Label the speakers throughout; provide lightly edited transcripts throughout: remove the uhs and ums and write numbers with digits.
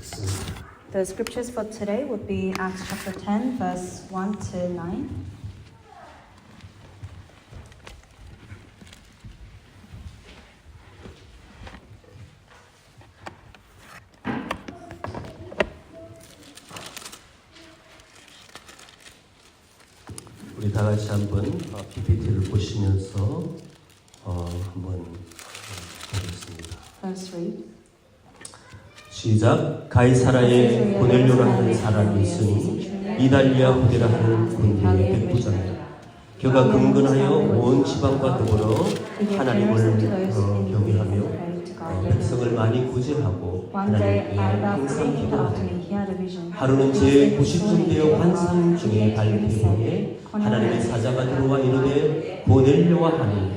Speaker 1: 읽겠습니다.
Speaker 2: The scriptures for today would be Acts chapter 10, verse 1 to 9.
Speaker 1: 우리 다 같이 한번 PPT를 보시면서 한번 보겠습니다.
Speaker 2: Verse 3.
Speaker 1: 시작. 가이사라에 고넬료라 하는 사람이 있으니 이달리아 후대라 하는 군대의 백부장이다. 그가 근근하여 온 지방과 더불어 하나님을 경외하며 백성을 많이 구제하고 하나님께 항상 기도하더니 하루는 제 90분 되어 환상 중에 발표에 하나님의 사자가 들어와 이르되 고넬료와 하니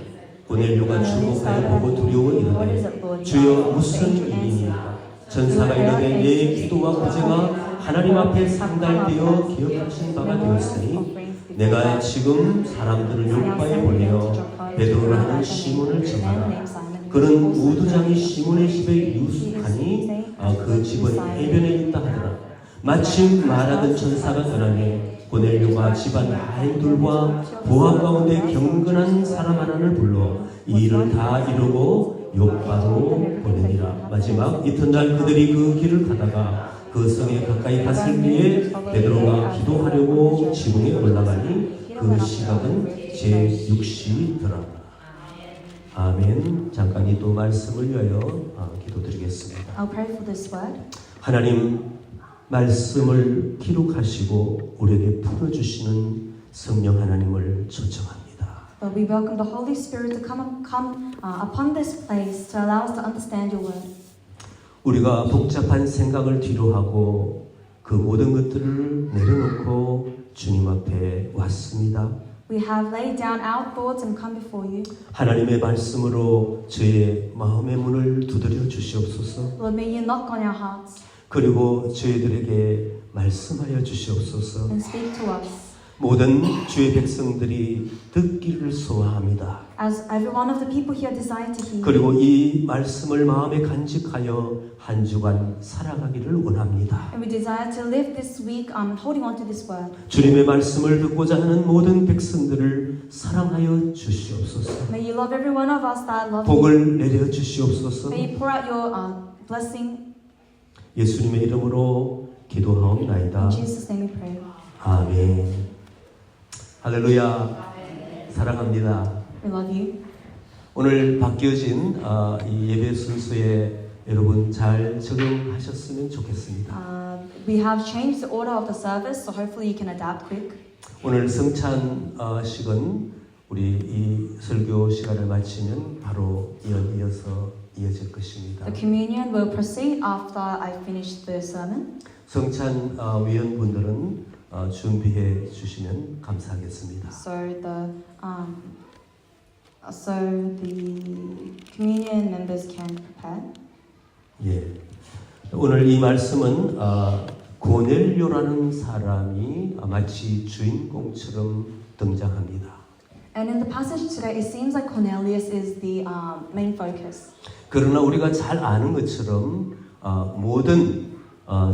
Speaker 1: 고넬료가 주목하여 보고 두려워 이르되 주여 무슨 일이니까 전사가 이르되 내 기도와 구제가 하나님 앞에 상달되어 기억하신 바가 되었으니 내가 지금 사람들을 요파에 보내어 베드로라 하는 시몬을 정하라. 그는 우두장이 시몬의 집에 유숙하니 그 집은 해변에 있다 하더라. 마침 말하던 전사가 떠나니 고넬료가 집안 하인들과 보안 가운데 경건한 사람 하나를 불러 이 일을 다 이루고 요파로 보내니라. 마지막 이튿날 그들이 그 길을 가다가 그 성에 가까이 갔을 때에 베드로가 기도하려고 지붕에 올라가니 그 시각은 제6시더라. 아멘. 잠깐 이 또 말씀을 위하여 기도드리겠습니다.
Speaker 2: I'll pray for this word.
Speaker 1: 하나님 말씀을 기록하시고 우리에게 풀어주시는 성령 하나님을 초청합니다.
Speaker 2: But we welcome the Holy Spirit to come upon this place to allow us to understand your word.
Speaker 1: 우리가 복잡한 생각을 뒤로 하고 그 모든 것들을 내려놓고 주님 앞에 왔습니다.
Speaker 2: We have laid down our thoughts and come before you.
Speaker 1: 하나님의 말씀으로 저의 마음의 문을 두드려 주시옵소서.
Speaker 2: Lord, may you knock on our hearts
Speaker 1: 그리고 저희들에게 말씀하여 주시옵소서.
Speaker 2: and speak to us.
Speaker 1: 모든 주의 백성들이 듣기를 소망합니다.
Speaker 2: As every one of the people here desire to hear.
Speaker 1: 그리고 이 말씀을 마음에 간직하여 한 주간 살아가기를 원합니다.
Speaker 2: And we desire to live this week holding on to this word.
Speaker 1: 주님의 말씀을 듣고자 하는 모든 백성들을 사랑하여 주시옵소서.
Speaker 2: May you love every one of us that love you.
Speaker 1: 복을 내려 주시옵소서.
Speaker 2: May you pour out your blessing.
Speaker 1: 예수님의 이름으로 기도하옵나이다.
Speaker 2: In Jesus' name we pray.
Speaker 1: 아멘. 할렐루야. 사랑합니다.
Speaker 2: We love you.
Speaker 1: 오늘 바뀌어진 이 예배 순서에 여러분 잘 적응하셨으면 좋겠습니다.
Speaker 2: We have changed the order of the service, so hopefully you can adapt quick.
Speaker 1: 오늘 성찬식은 우리 이 설교 시간을 마치면 바로 이어서 이어질 것입니다.
Speaker 2: The communion will proceed after I finish the sermon.
Speaker 1: 성찬 위원분들은 준비해 주시면 감사하겠습니다.
Speaker 2: So the communion members can prepare.
Speaker 1: 예. 오늘 이 말씀은 고넬료라는 사람이 마치 주인공처럼 등장합니다.
Speaker 2: And in the passage today, it seems like Cornelius is the main focus.
Speaker 1: 그러나 우리가 잘 아는 것처럼 모든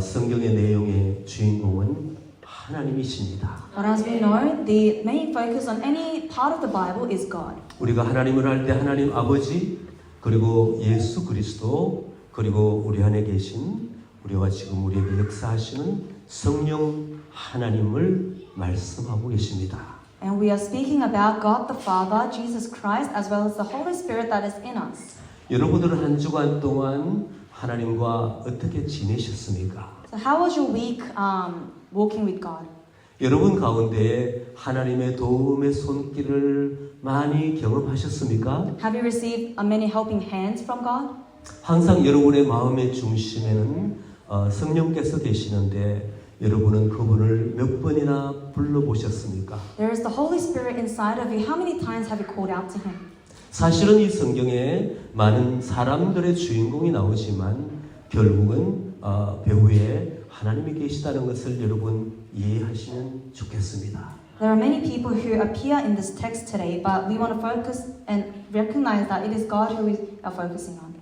Speaker 1: 성경의 내용의 주인공은 하나님이십니다.
Speaker 2: But as we know, the main focus on any part of the Bible is God.
Speaker 1: 우리가 하나님을 할 때 하나님 아버지 그리고 예수 그리스도 그리고 우리 안에 계신 우리와 지금 우리에게 역사하시는 성령 하나님을 말씀하고 계십니다.
Speaker 2: And we are speaking about God the Father, Jesus Christ, as well as the Holy Spirit that is in us.
Speaker 1: 여러분들은 한 주간 동안 하나님과 어떻게 지내셨습니까?
Speaker 2: So how was your week walking with God?
Speaker 1: 여러분 가운데 하나님의 도움의 손길을 많이 경험하셨습니까?
Speaker 2: Have you received many helping hands from God?
Speaker 1: 항상 여러분의 마음의 중심에는 성령께서 계시는데 여러분은 그분을 몇 번이나 불러보셨습니까?
Speaker 2: There is the Holy Spirit inside of you. How many times have you called out to Him?
Speaker 1: 사실은 이 성경에 많은 사람들의 주인공이 나오지만 결국은 배후에 하나님이 계시다는 것을 여러분 이해하시면 좋겠습니다.
Speaker 2: There are many people who appear in this text today, but we want to focus and recognize that it is God who we are focusing on.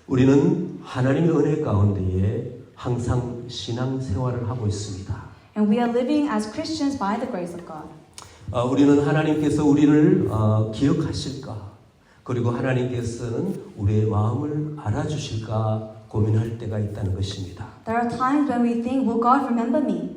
Speaker 1: 우리는 하나님의 은혜 가운데에 항상 신앙 생활을 하고 있습니다.
Speaker 2: And we are living as Christians by the grace of God.
Speaker 1: 우리는 하나님께서 우리를 기억하실까? 그리고 하나님께서는 우리의 마음을 알아주실까 고민할 때가 있다는 것입니다.
Speaker 2: There are times when we think, will God remember me?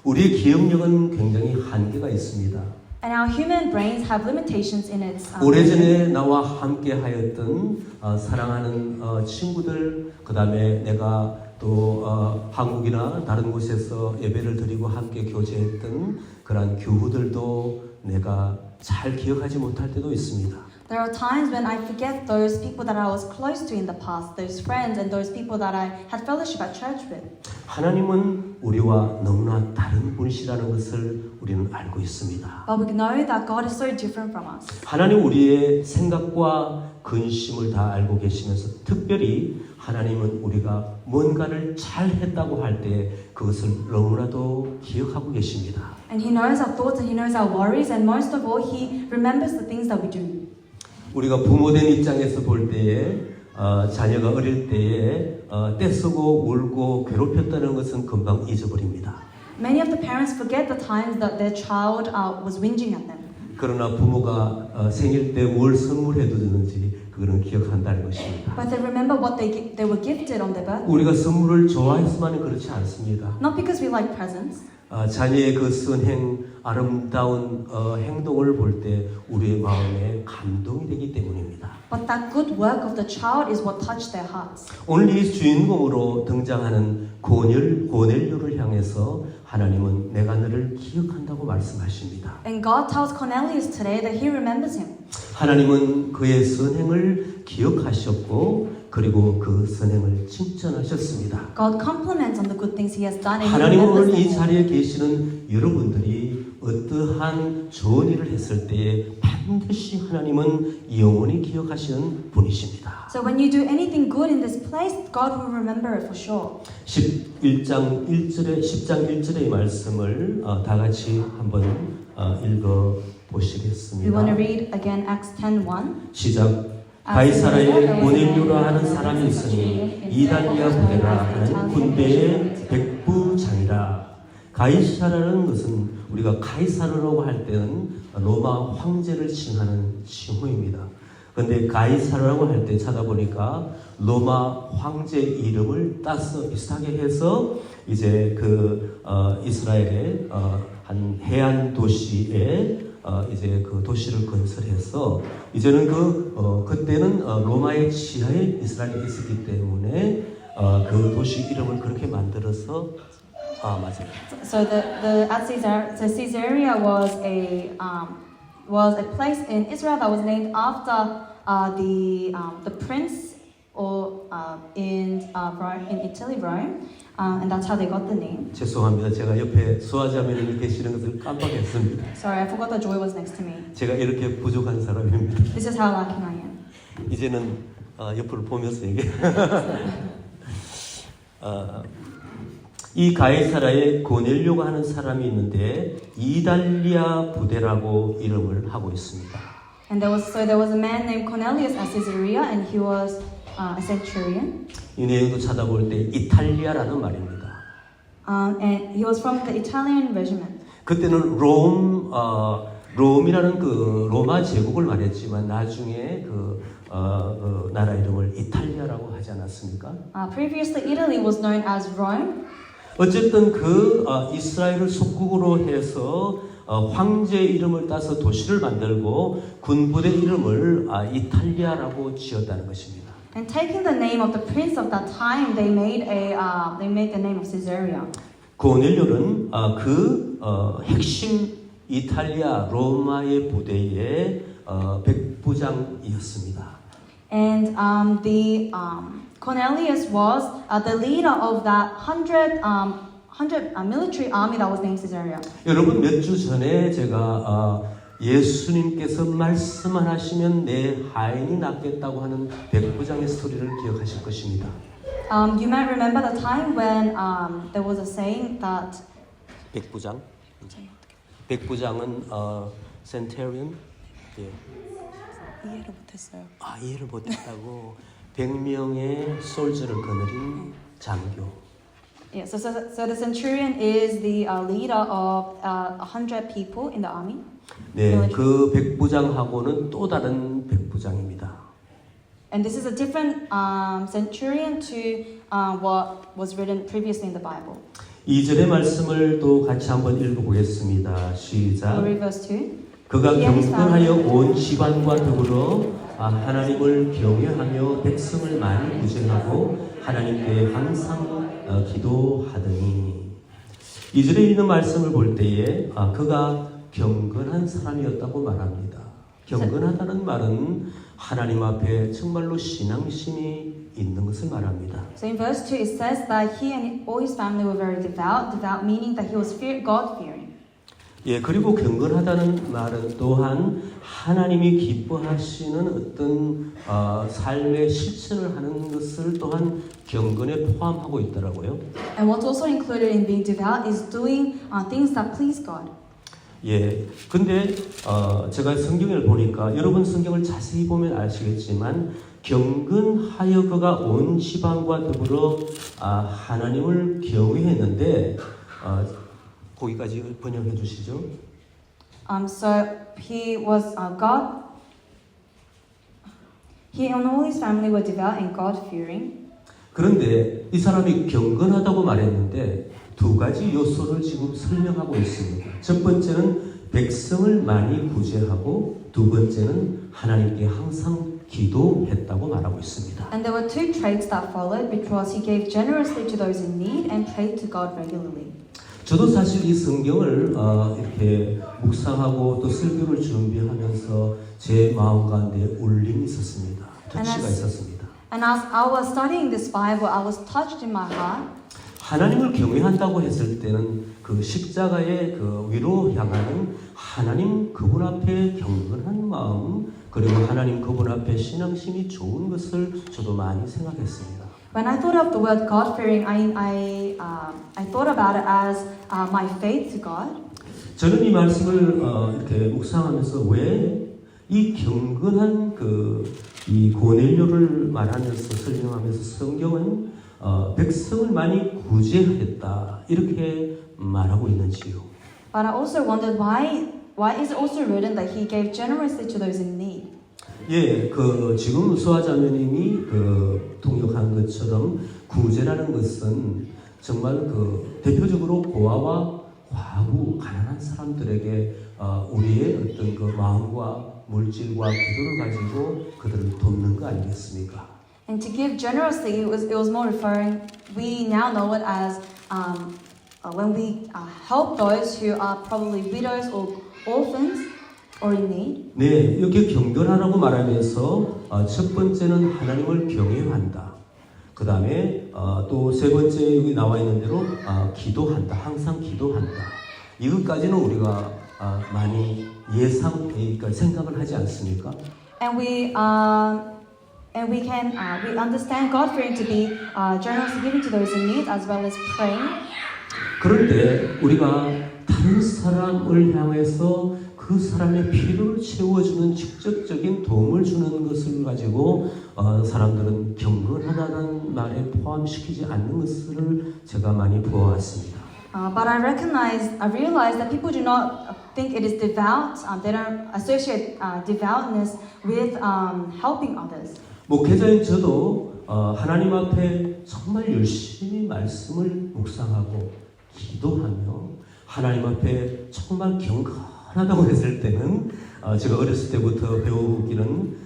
Speaker 1: 우리의 기억력은 굉장히 한계가 있습니다.
Speaker 2: And our human brains have limitations in its
Speaker 1: 오래전에 나와 함께 하였던 사랑하는 친구들, 그 다음에 내가 또 한국이나 다른 곳에서 예배를 드리고 함께 교제했던 그러한 교우들도 내가 잘 기억하지 못할 때도 있습니다.
Speaker 2: There are times when I forget those people that I was close to in the past, those friends and those people that I had fellowship at church with.
Speaker 1: 하나님은 우리와 너무나 다른 분이시라는 것을 우리는 알고 있습니다.
Speaker 2: But we know that God is so different from us.
Speaker 1: 하나님 우리의 생각과 근심을 다 알고 계시면서 특별히 하나님은 우리가 뭔가를 잘 했다고 할 때 그것을 너무나도 기억하고 계십니다.
Speaker 2: And He knows our thoughts and He knows our worries and most of all He remembers the things that we do.
Speaker 1: 우리가 부모된 입장에서 볼 때에 자녀가 어릴 때에 떼쓰고 울고 괴롭혔다는 것은 금방 잊어버립니다.
Speaker 2: Many of the parents forget the times that their child was whinging at them.
Speaker 1: 그러나 부모가 생일 때 뭘 선물해 줬는지 그거는 기억한다는 것입니다.
Speaker 2: But they remember what they were gifted on their birthday.
Speaker 1: 우리가 선물을 좋아해서만은 그렇지 않습니다.
Speaker 2: Not because we like presents.
Speaker 1: 자녀의 그 선행, 아름다운 행동을 볼 때 우리의 마음에 감동이 되기 때문입니다.
Speaker 2: But that good work of the child is what touched their hearts.
Speaker 1: 오늘 이 주인공으로 등장하는 고넬료를 향해서 하나님은 내가 너를 기억한다고 말씀하십니다.
Speaker 2: And God tells Cornelius today that He remembers him.
Speaker 1: 하나님은 그의 선행을 기억하셨고 그리고 그 선행을 칭찬하셨습니다.
Speaker 2: God compliments on the good things He has done and He
Speaker 1: 하나님은
Speaker 2: remembers
Speaker 1: 오늘 이
Speaker 2: them.
Speaker 1: 자리에 계시는 여러분들이 어떠한 좋은 일을 했을 때에 반드시 하나님은 영원히 기억하시는 분이십니다.
Speaker 2: So when you do anything good in this place, God will remember it for sure.
Speaker 1: 10장 1절의 말씀을 다 같이 한번 읽어
Speaker 2: We want to
Speaker 1: 보시겠습니다.
Speaker 2: read again Acts 10:1.
Speaker 1: 시작. 가이사라에 고넬료라 하는 사람이 있으니 이달리아 부대라 하는 군대의 백부장이라. 가이사라는 것은 우리가 가이사르라고 할 때는 로마 황제를 칭하는 칭호입니다. 그런데 가이사르라고 할 때 찾아보니까 로마 황제 이름을 따서 비슷하게 해서 이제 그 이스라엘의 한 해안 도시에 이제 그 도시를 건설해서 이제는 그때는 로마의 지하에 이스라엘이 있었기 때문에 그 도시 이름을 그렇게 만들어서 맞아요.
Speaker 2: So Caesarea was a place in Israel that was named after the prince in Italy, Rome, and that's how they got the name.
Speaker 1: 죄송합니다. 제가 옆에 수아자매님이 계시는 것을 깜빡했습니다.
Speaker 2: Sorry, I forgot that Joy was next to me.
Speaker 1: 제가 이렇게 부족한 사람입니다.
Speaker 2: This is how lacking I am.
Speaker 1: 이제는 옆으로 보면서 얘기해. 이 가이사라에 고넬료가 하는 사람이 있는데 이달리아 부대라고 이름을 하고 있습니다.
Speaker 2: And there was a man named Cornelius at Caesarea, and he was a centurion.
Speaker 1: 이 내용도 찾아볼 때 이탈리아라는 말입니다.
Speaker 2: And he was from the Italian regiment.
Speaker 1: 그때는 롬이라는 그 로마 제국을 말했지만 나중에 그 나라 이름을 이탈리아라고 하지 않았습니까?
Speaker 2: Previously, Italy was known as Rome.
Speaker 1: 어쨌든 그 이스라엘을 속국으로 해서 황제 이름을 따서 도시를 만들고 군부대 이름을 이탈리아라고 지었다는 것입니다.
Speaker 2: And taking the name of the prince of that time, they made the name of Caesarea.
Speaker 1: 고넬료는 그 핵심 이탈리아 로마의 부대의 백부장이었습니다.
Speaker 2: And Cornelius was the leader of that 100 military army that was named Caesarea.
Speaker 1: 여러분 몇 주 전에 제가 예수님께서 말씀 안 하시면 내 하인이 낫겠다고 하는 백부장의 스토리를 기억하실 것입니다.
Speaker 2: You might remember the time when there was a saying that
Speaker 1: 백부장? 백부장은 centurion? 예.
Speaker 2: 이해를 못했어요.
Speaker 1: 이해를 못했다고 100명의 솔저를 거느린 장교.
Speaker 2: Yeah, so the centurion is the leader of 100 people in the army.
Speaker 1: 네, 그 백부장하고는 또 다른 백부장입니다.
Speaker 2: And this is a different centurion to what was written previously in the Bible.
Speaker 1: 2절의 말씀을 또 같이 한번 읽어보겠습니다. 시작.
Speaker 2: We'll read verse 2.
Speaker 1: 그가 경건하여 온 집안과 더불어 하나님을 경외하며 백성을 많이 구제하고 하나님께 항상 기도하더니 2절에 있는 말씀을 볼 때에 그가 경건한 사람이었다고 말합니다. 경건하다는 말은 하나님 앞에 정말로 신앙심이 있는 것을 말합니다.
Speaker 2: So in verse 2 it says that he and all his family were very devout. Devout meaning that he was God-fearing.
Speaker 1: 예, 그리고 경건하다는 말은 또한 하나님이 기뻐하시는 어떤 삶의 실천을 하는 것을 또한 경건에 포함하고 있더라고요.
Speaker 2: And what's also included in being devout is doing things that please God.
Speaker 1: 예, 근데 제가 성경을 보니까 여러분 성경을 자세히 보면 아시겠지만 경건하여 그가 온 지방과 더불어 하나님을 경외했는데 거기까지 번역해 주시죠.
Speaker 2: So he was God. He and all his family were devout and God-fearing.
Speaker 1: 그런데 이 사람이 경건하다고 말했는데 두 가지 요소를 지금 설명하고 있습니다. 첫 번째는 백성을 많이 구제하고 두 번째는 하나님께 항상 기도했다고 말하고 있습니다.
Speaker 2: And there were two traits that followed because he gave generously to those in need and prayed to God regularly.
Speaker 1: 저도 사실 이 성경을 이렇게 묵상하고 또 설교를 준비하면서 제 마음 가운데 울림이 있었습니다. 터치가 있었습니다.
Speaker 2: And as I was studying this Bible, I was touched in my heart.
Speaker 1: 하나님을 경외한다고 했을 때는 그 십자가의 그 위로 향하는 하나님 그분 앞에 경건한 마음 그리고 하나님 그분 앞에 신앙심이 좋은 것을 저도 많이 생각했습니다.
Speaker 2: When I thought of the word God-fearing, I thought about it as my faith to God.
Speaker 1: 저는 이 말씀을 이렇게 묵상하면서 왜 이 경건한 이 고넬료를 말하면서 설명하면서 성경은 백성을 많이 구제하였다 이렇게 말하고 있는지요.
Speaker 2: But I also wondered why is it also written that he gave generously to those in need?
Speaker 1: 예, 지금 수아자매님이 통역한 것처럼 구제라는 것은 정말 대표적으로 고아와 과부, 가난한 사람들에게 우리의 어떤 그 마음과 물질과 기도를 가지고 그들을 돕는 거 아니겠습니까?
Speaker 2: And to give generously, it was more referring. We now know it as when we help those who are probably widows or orphans or in need.
Speaker 1: 네, 이렇게 경건하라고 말하면서 첫 번째는 하나님을 경외한다. 그 다음에 또 세 번째 여기 나와 있는 대로 기도한다. 항상 기도한다. 이것까지는 우리가 많이 그러니까 생각을 하지 않습니까?
Speaker 2: And we understand God-fearing to be generously giving to those in need as well as praying.
Speaker 1: 그런데 우리가 다른 사람을 향해서 그 사람의 필요를 채워주는 직접적인 도움을 주는 것을 가지고 사람들은 경건하다는 말에 포함시키지 않는 것을 제가 많이 보아왔습니다.
Speaker 2: But I realize that people do not think it is devout. They don't associate devoutness with helping others.
Speaker 1: 목회자인 저도 하나님 앞에 정말 열심히 말씀을 묵상하고 기도하며 하나님 앞에 정말 경건하다고 했을 때는 제가 어렸을 때부터 배우기는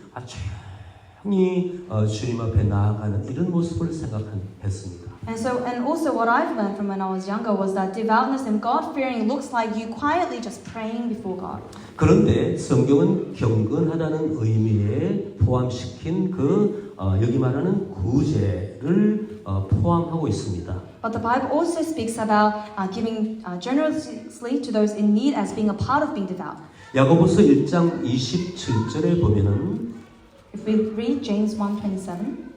Speaker 1: 조용히 주님 앞에 나아가는 이런 모습을 생각했습니다.
Speaker 2: And also what I've learned from when I was younger was that devoutness and God-fearing looks like you quietly just praying before God.
Speaker 1: 그런데 성경은 경건하다는 의미에 포함시킨 여기 말하는 구제를 포함하고 있습니다.
Speaker 2: But the Bible also speaks about giving generously to those in need as being a part of being devout.
Speaker 1: 야고보서 1장 27절에 보면은
Speaker 2: If we read James 1:27,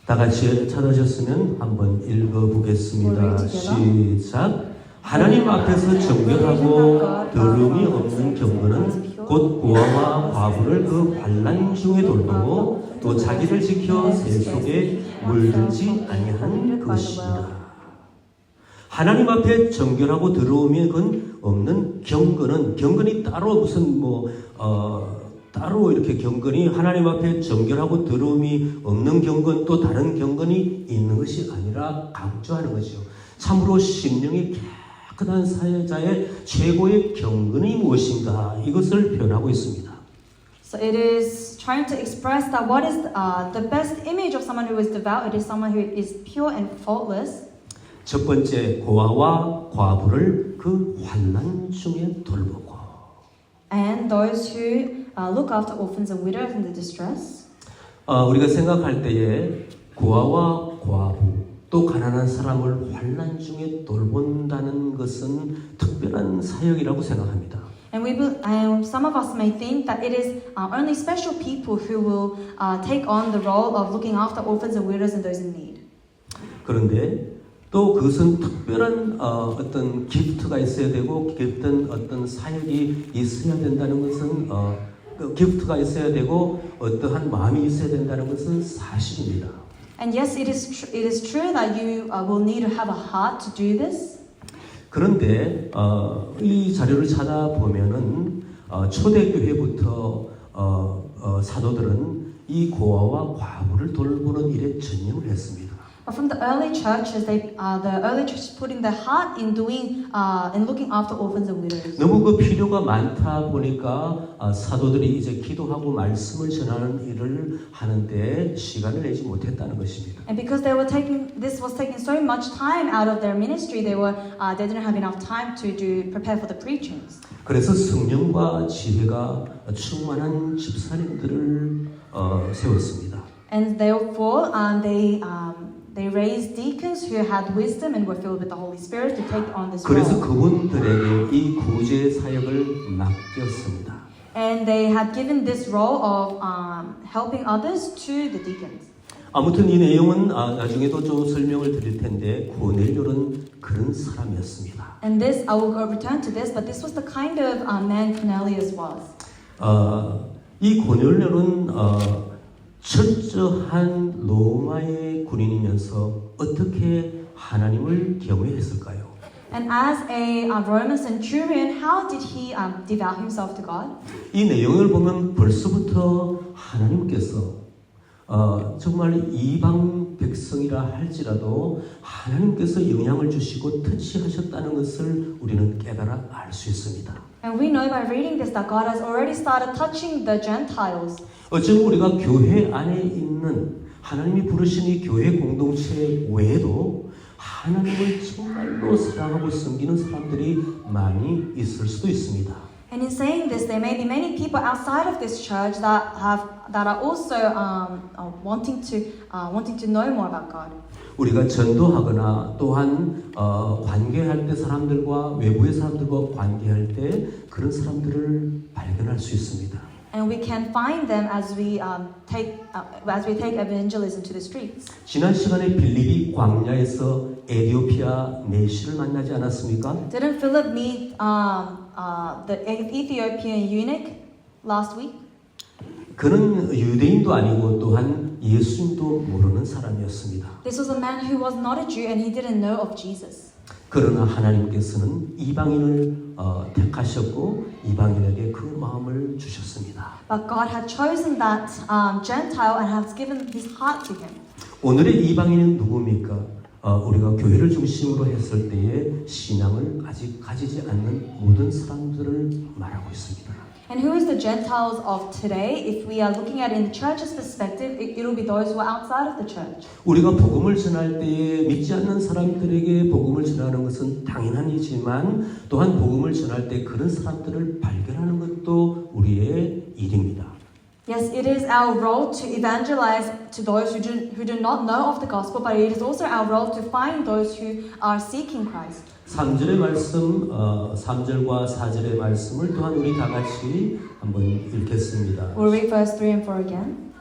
Speaker 1: 다 같이 찾으셨으면 한번 읽어보겠습니다. 시작. 하나님 앞에서 정결하고 더러움이 없는 경건은 곧 고아와 과부를 그 환난 중에 돌보고 또 자기를 지켜 세속에 물들지 아니하는 것이다. 하나님 앞에 정결하고 더러움이 그건 없는 경건이 따로 무슨 따로 이렇게 경건이 하나님 앞에 정결하고 더러움이 없는 경건 또 다른 경건이 있는 것이 아니라 강조하는 것이요. 참으로 심령이 깨끗한 사회자의 최고의 경건이 무엇인가 이것을 표현하고 있습니다.
Speaker 2: So it is trying to express that what is the best image of someone who is devout. It is someone who is pure and faultless.
Speaker 1: 첫 번째 고아와 과부를 그 환난 중에 돌보고
Speaker 2: And those who look after orphans and widows in the distress.
Speaker 1: 우리가 생각할 때에 고아와 과부 또 가난한 사람을 환난 중에 돌본다는 것은 특별한 사역이라고 생각합니다.
Speaker 2: And some of us may think that it is only special people who will take on the role of looking after orphans and widows and those in need.
Speaker 1: 그런데 또 그것은 특별한 어떤 기프트가 있어야 되고 어떤 사역이 있어야 된다는 것은 그 기프트가 있어야 되고 어떠한 마음이 있어야 된다는 것은 사실입니다.
Speaker 2: And yes, it is true that you will need to have a heart to do this.
Speaker 1: 그런데 이 자료를 찾아보면은 초대교회부터 사도들은 이 고아와 과부를 돌보는 일에 전념을 했습니다.
Speaker 2: But from the early churches, the early churches putting their heart in doing in looking after orphans and widows.
Speaker 1: 너무 그 필요가 많다 보니까 사도들이 이제 기도하고 말씀을 전하는 일을 하는데 시간을 내지 못했다는 것입니다.
Speaker 2: And because this was taking so much time out of their ministry, they didn't have enough time to prepare for the preachings.
Speaker 1: 그래서 성령과 지혜가 충만한 집사님들을 세웠습니다.
Speaker 2: And therefore, they raised deacons who had wisdom and were filled with the Holy Spirit to take on this
Speaker 1: 그래서
Speaker 2: role.
Speaker 1: 그분들에게 이 구제 사역을 맡겼습니다.
Speaker 2: And they had given this role of helping others to the deacons.
Speaker 1: 아무튼 이 내용은 나중에도 좀 설명을 드릴 텐데 고넬료는 그런 사람이었습니다.
Speaker 2: And this, I will return to this, but this was the kind of man Cornelius was.
Speaker 1: 이 고넬료는 철저한 로마의 군인이면서 어떻게 하나님을 경외했을까요?
Speaker 2: And as a Roman centurion, how did he devote himself to God?
Speaker 1: 이 내용을 보면 벌써부터 하나님께서 정말 이방 백성이라 할지라도 하나님께서 영향을 주시고 터치하셨다는 것을 우리는 깨달아 알 수 있습니다.
Speaker 2: And we know by reading this that God has already started touching the Gentiles.
Speaker 1: 어쩌면 우리가 교회 안에 있는 하나님이 부르신 이 교회 공동체 외에도 하나님을 정말로 사랑하고 섬기는 사람들이 많이 있을 수도 있습니다.
Speaker 2: And in saying this, there may be many people outside of this church that are also wanting to know more about God.
Speaker 1: 우리가 전도하거나 또한 관계할 때 사람들과 외부의 사람들과 관계할 때 그런 사람들을 발견할 수 있습니다.
Speaker 2: And we can find them as we take evangelism to the streets.
Speaker 1: 지난 시간에 빌립이 광야에서 에티오피아 내시를 만나지 않았습니까?
Speaker 2: Didn't Philip meet the Ethiopian eunuch last week?
Speaker 1: 그는 유대인도 아니고 또한 예수님도 모르는 사람이었습니다.
Speaker 2: This was a man who was not a Jew and he didn't know of Jesus.
Speaker 1: 그러나 하나님께서는 이방인을 택하셨고 이방인에게 그 마음을 주셨습니다.
Speaker 2: But God had chosen that Gentile and has given His heart to him.
Speaker 1: 오늘의 이방인은 누굽니까? 우리가 교회를 중심으로 했을 때에 신앙을 아직 가지지 않는 모든 사람들을 말하고 있습니다.
Speaker 2: And who is the Gentiles of today? If we are looking at it in the church's perspective, it will be those who are outside of the church.
Speaker 1: 우리가 복음을 전할 때에 믿지 않는 사람들에게 복음을 전하는 것은 당연한 일이지만 또한 복음을 전할 때 그런 사람들을 발견하는 것도 우리의 일입니다.
Speaker 2: Yes, it is our role to evangelize to those who do not know of the gospel, but it is also our role to find those who are seeking Christ.
Speaker 1: 3절의 말씀, 3절과 4절의 말씀을 또한 우리 다 같이 한번 읽겠습니다.
Speaker 2: We'll read verse 3 and 4 again.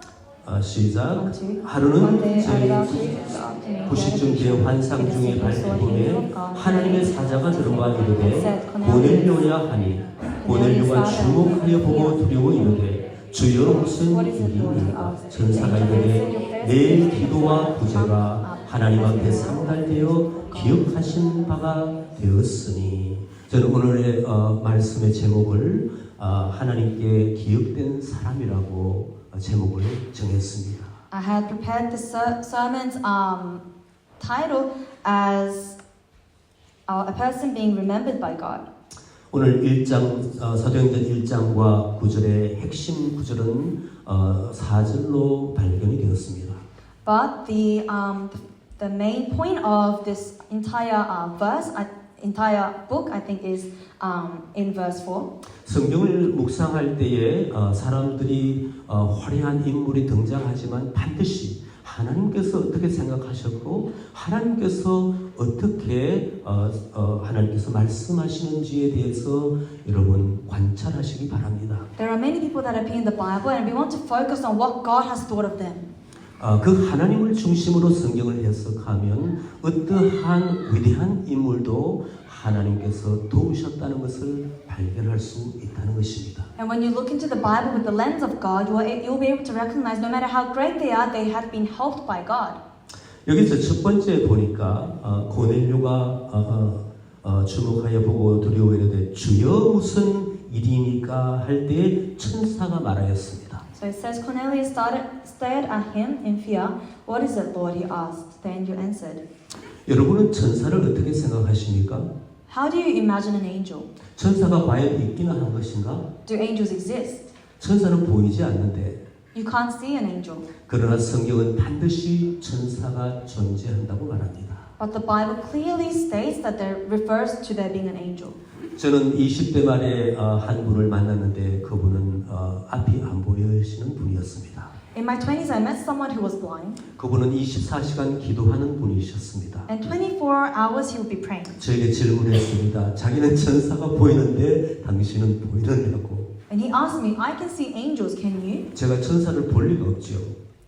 Speaker 1: 시작. 하루는 제 90중 대환상 중에 발표에 하나님의 사자가 들어와 이르되 고넬료야 하니 고넬료가 주목하여 보고 두려워 이르되 주여 무슨 일이니까 전사가 이르되 내 기도와 구제가 하나님 앞에 상달되어 기억하신 바가 되었으니 저는 오늘의 말씀의 제목을 하나님께 기억된 사람이라고 제목을 정했습니다.
Speaker 2: I had prepared the sermon's title as a person being remembered by God.
Speaker 1: 오늘 1장 사도행전 1장과 9절의 핵심 구절은 4절로 발견이 되었습니다.
Speaker 2: But the main point of this entire entire book, I think, is in verse 4.
Speaker 1: 성경을 묵상할 때에 사람들이 화려한 인물이 등장하지만 반드시 하나님께서 어떻게 생각하셨고 하나님께서 어떻게 하나님께서 말씀하시는지에 대해서 여러분 관찰하시기 바랍니다.
Speaker 2: There are many people that appear in the Bible, and we want to focus on what God has thought of them.
Speaker 1: 그 하나님을 중심으로 성경을 해석하면 어떠한 위대한 인물도 하나님께서 도우셨다는 것을 발견할 수 있다는 것입니다.
Speaker 2: And when you look into the Bible with the lens of God, you'll be able to recognize no matter how great they are, they have been helped by God.
Speaker 1: 여기서 첫 번째 보니까 고넬료가 주목하여 보고 두려워 이르되 주여 무슨 일이니까 할 때에 천사가 말하였습니다.
Speaker 2: So it says Cornelius stared at him in fear. What is it, Lord? He asked. The angel answered.
Speaker 1: 여러분은 천사를 어떻게 생각하십니까?
Speaker 2: How do you imagine an angel?
Speaker 1: 천사가 과연 있기는 한 것인가?
Speaker 2: Do angels exist?
Speaker 1: 천사는 보이지 않는데
Speaker 2: You can't see an angel.
Speaker 1: 그러나 성경은 반드시 천사가 존재한다고 말합니다.
Speaker 2: But the Bible clearly states that there refers to there being an angel.
Speaker 1: 저는 20대 말에 한 분을 만났는데 그분은 앞이 안 보이시는 분이었습니다.
Speaker 2: In my 20s, I met someone who was blind.
Speaker 1: 그분은 24시간 기도하는 분이셨습니다.
Speaker 2: And 24 hours he would be praying.
Speaker 1: 저에게 질문했습니다. 자기는 천사가 보이는데 당신은 보이느냐고.
Speaker 2: And he asked me, I can see angels, can you?
Speaker 1: 제가 천사를 볼 리가 없죠.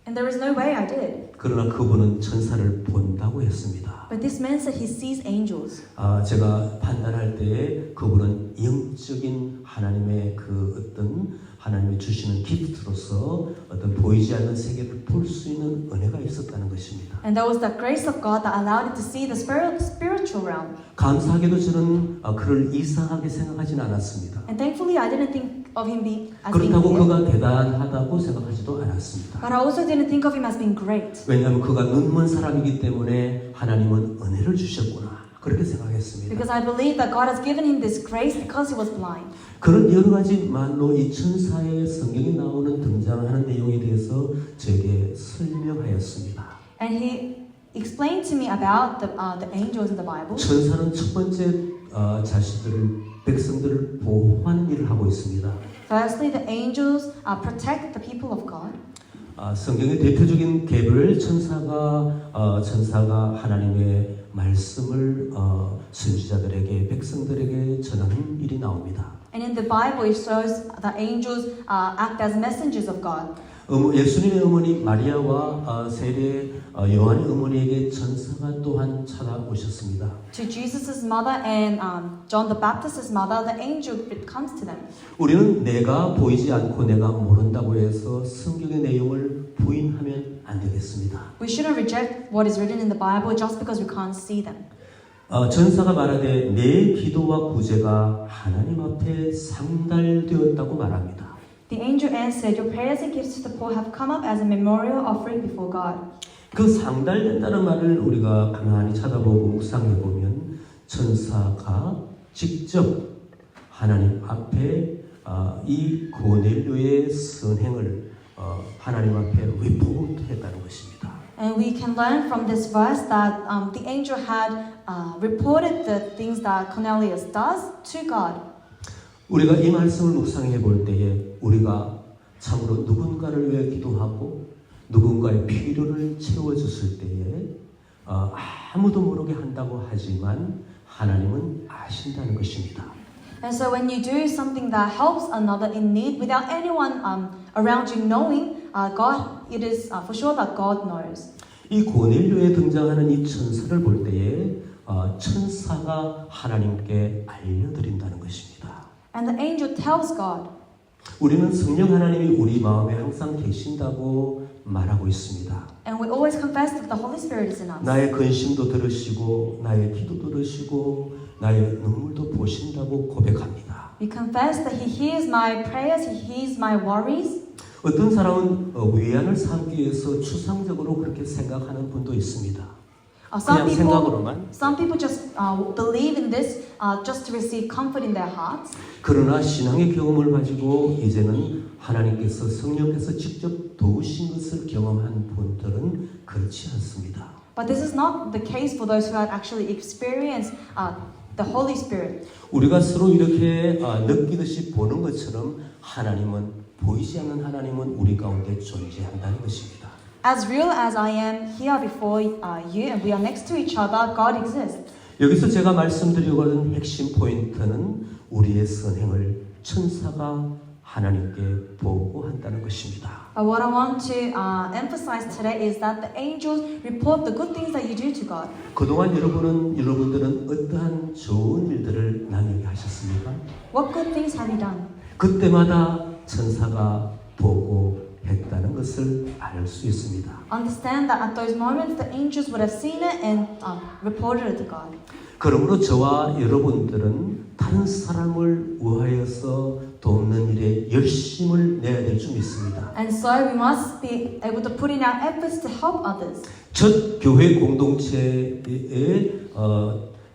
Speaker 2: And there is no way I did.
Speaker 1: 그러나 그분은 천사를 본다고 했습니다.
Speaker 2: But this man said he sees angels.
Speaker 1: 제가 판단할 때에 그분은 영적인 하나님의 그 어떤 하나님이 주시는 기프트로서 어떤 보이지 않는 세계를 볼 수 있는 은혜가 있었다는 것입니다.
Speaker 2: And that was the grace of God that allowed him to see the spiritual realm.
Speaker 1: 감사하게도 저는 그를 이상하게 생각하지는 않았습니다.
Speaker 2: And thankfully, I didn't think of him as being
Speaker 1: 그렇다고
Speaker 2: weird.
Speaker 1: 그가 대단하다고 생각하지도 않았습니다.
Speaker 2: But I also didn't think of him as being great.
Speaker 1: 왜냐하면 그가 눈먼 사람이기 때문에 하나님은 은혜를 주셨구나 그렇게 생각했습니다.
Speaker 2: Because I believe that God has given him this grace because he was blind.
Speaker 1: 그런 여러 가지 말로 이 천사의 성경에 나오는 등장하는 내용에 대해서 저에게 설명하였습니다.
Speaker 2: And he explained to me about the angels in the Bible.
Speaker 1: 천사는 첫 번째 백성들을 보호하는 일을 하고 있습니다.
Speaker 2: Firstly, the angels protect the people of God.
Speaker 1: 성경의 대표적인 계별 천사가 하나님의 말씀을 선지자들에게 백성들에게 전하는 일이 나옵니다.
Speaker 2: And in the Bible, it shows that angels act as messengers of God.
Speaker 1: 예수님의 어머니 마리아와 세례 요한의 어머니에게 천사가 또한 찾아오셨습니다.
Speaker 2: To Jesus' mother and John the Baptist's mother, the angel comes to them.
Speaker 1: 우리는 내가 보이지 않고 내가 모른다고 해서 성경의 내용을 부인하면 안 되겠습니다.
Speaker 2: We shouldn't reject what is written in the Bible just because we can't see them.
Speaker 1: 전사가 말하되 내 기도와 구제가 하나님 앞에 상달되었다고 말합니다.
Speaker 2: The angel answered, Your prayers and gifts to the poor have come up as a memorial offering before God.
Speaker 1: 그 상달된다는 말을 우리가 가만히 찾아보고 묵상해 보면 천사가 직접 하나님 앞에 이 고넬료의 선행을 하나님 앞에 리포트했다는 것입니다.
Speaker 2: And we can learn from this verse that the angel had reported the things that Cornelius does to God.
Speaker 1: 우리가 이 말씀을 묵상해 볼 때에 우리가 참으로 누군가를 위해 기도하고 누군가의 필요를 채워줬을 때에 아무도 모르게 한다고 하지만 하나님은 아신다는 것입니다.
Speaker 2: And so when you do something that helps another in need without anyone around you knowing, it is for sure that God knows.
Speaker 1: 이 고넬료에 등장하는 이 천사를 볼 때에 천사가 하나님께 알려드린다는 것입니다.
Speaker 2: And the angel tells God.
Speaker 1: 우리는 성령 하나님이 우리 마음에 항상 계신다고 말하고 있습니다.
Speaker 2: And we always confess that the Holy Spirit is in us.
Speaker 1: 나의 근심도 들으시고 나의 기도도 들으시고 나의 눈물도 보신다고 고백합니다.
Speaker 2: We confess that He hears my prayers, He hears my worries.
Speaker 1: 어떤 사람은 위안을 삼기 위해서 추상적으로 그렇게 생각하는 분도 있습니다. 그냥 생각으로만.
Speaker 2: Some people just believe in this just to receive comfort in their hearts.
Speaker 1: 그러나 신앙의 경험을 가지고 이제는 하나님께서 성령께서 직접 도우신 것을 경험한 분들은 그렇지 않습니다.
Speaker 2: But this is not the case for those who have actually experienced the Holy Spirit.
Speaker 1: 우리가 서로 이렇게 느끼듯이 보는 것처럼 하나님은 보이지 않는 하나님은 우리 가운데 존재한다는 것입니다.
Speaker 2: As real as I am here before you and we are next to each other, God exists.
Speaker 1: 여기서 제가 말씀드리려고 하는 핵심 포인트는 우리의 선행을 천사가 하나님께 보고한다는 것입니다.
Speaker 2: What I want to emphasize today is that the angels report the good things that you do to God.
Speaker 1: 그동안 여러분들은 어떠한 좋은 일들을 남에게 하셨습니까?
Speaker 2: What good things have you done?
Speaker 1: 그때마다 천사가 보고했다는 것을 알 수 있습니다.
Speaker 2: Understand that at those moments the angels would have seen it and reported it to God.
Speaker 1: 그러므로 저와 여러분들은 다른 사람을 위하여서 돕는 일에 열심을 내야 될 줄 믿습니다.
Speaker 2: And so we must be able to put in our efforts to help others.
Speaker 1: 첫 교회 공동체에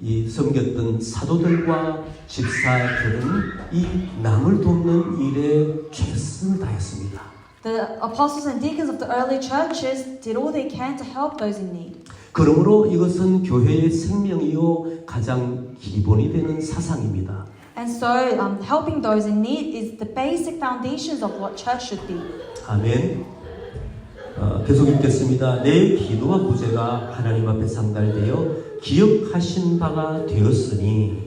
Speaker 1: 이 섬겼던 사도들과 집사들은 이 남을 돕는 일에 최선을 다했습니다.
Speaker 2: The apostles and deacons of the early churches did all they can to help those in need.
Speaker 1: 그러므로 이것은 교회의 생명이요 가장 기본이 되는 사상입니다.
Speaker 2: And so helping those in need is the basic foundations of what church should be.
Speaker 1: 아멘. 계속 읽겠습니다. 내 기도와 구제가 하나님 앞에 상달되어 기억하신 바가 되었으니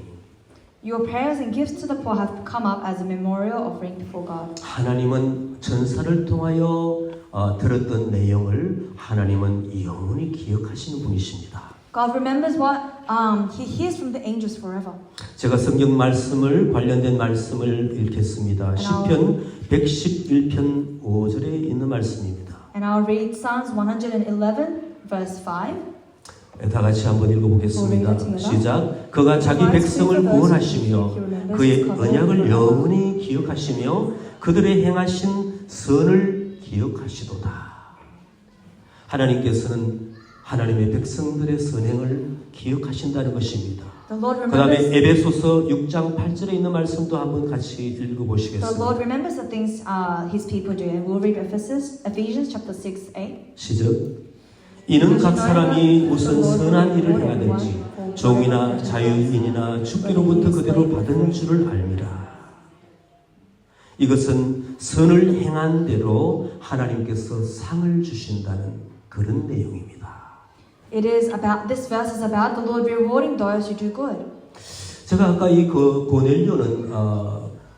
Speaker 2: Your prayers and gifts to the poor have come up as a memorial offering before God.
Speaker 1: 하나님은 전사를 통하여 들었던 내용을 하나님은 영원히 기억하시는 분이십니다.
Speaker 2: God remembers what He hears from the angels forever.
Speaker 1: 제가 성경 말씀을 관련된 말씀을 읽겠습니다. 시편 111편 5절에 있는 말씀입니다.
Speaker 2: And I'll read Psalms 111 verse 5.
Speaker 1: 다 같이 한번 읽어보겠습니다. 시작. 그가 자기 백성을 구원하시며 그의 언약을 영원히 기억하시며 그들의 행하신 선을 기억하시도다. 하나님께서는 하나님의 백성들의 선행을 기억하신다는 것입니다. 그 다음에 에베소서 6장 8절에 있는 말씀도 한번 같이
Speaker 2: The
Speaker 1: 읽어보시겠습니다.
Speaker 2: Lord remembers the things His people do, and we'll read Ephesians chapter 6:8.
Speaker 1: 시작. 이는 각 사람이 무슨 선한 일을 행하든지 종이나 자유인이나 주께로부터 그대로 받은 줄을 알미라. 이것은 선을 행한 대로 하나님께서 상을 주신다는 그런 내용입니다.
Speaker 2: This verse is about the Lord rewarding those who do good.
Speaker 1: 제가 아까 이 고넬료는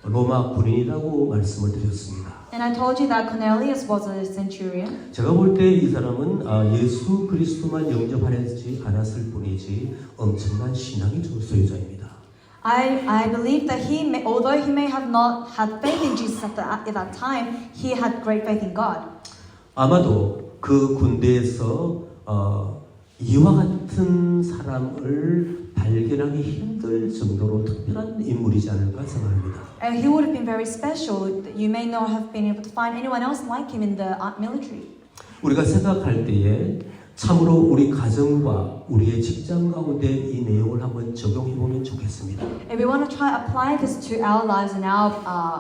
Speaker 1: 로마 군인이라고 말씀을 드렸습니다.
Speaker 2: And I told you that Cornelius was a centurion.
Speaker 1: 제가 볼 때 이 사람은 예수 그리스도만 영접하지 않았을 뿐이지 엄청난 신앙의 소유자입니다.
Speaker 2: I believe that although he may have not had faith in Jesus at that time, he had great faith in God.
Speaker 1: 아마도 그 군대에서 이와 같은 사람을 발견하기 힘들 정도로 특별한 인물이지 않을까 생각합니다.
Speaker 2: And he would have been very special. You may not have been able to find anyone else like him in the military.
Speaker 1: 우리가 생각할 때에 참으로 우리 가정과 우리의 직장 가운데 이 내용을 한번 적용해 보면 좋겠습니다.
Speaker 2: If we want to try apply this to our lives and our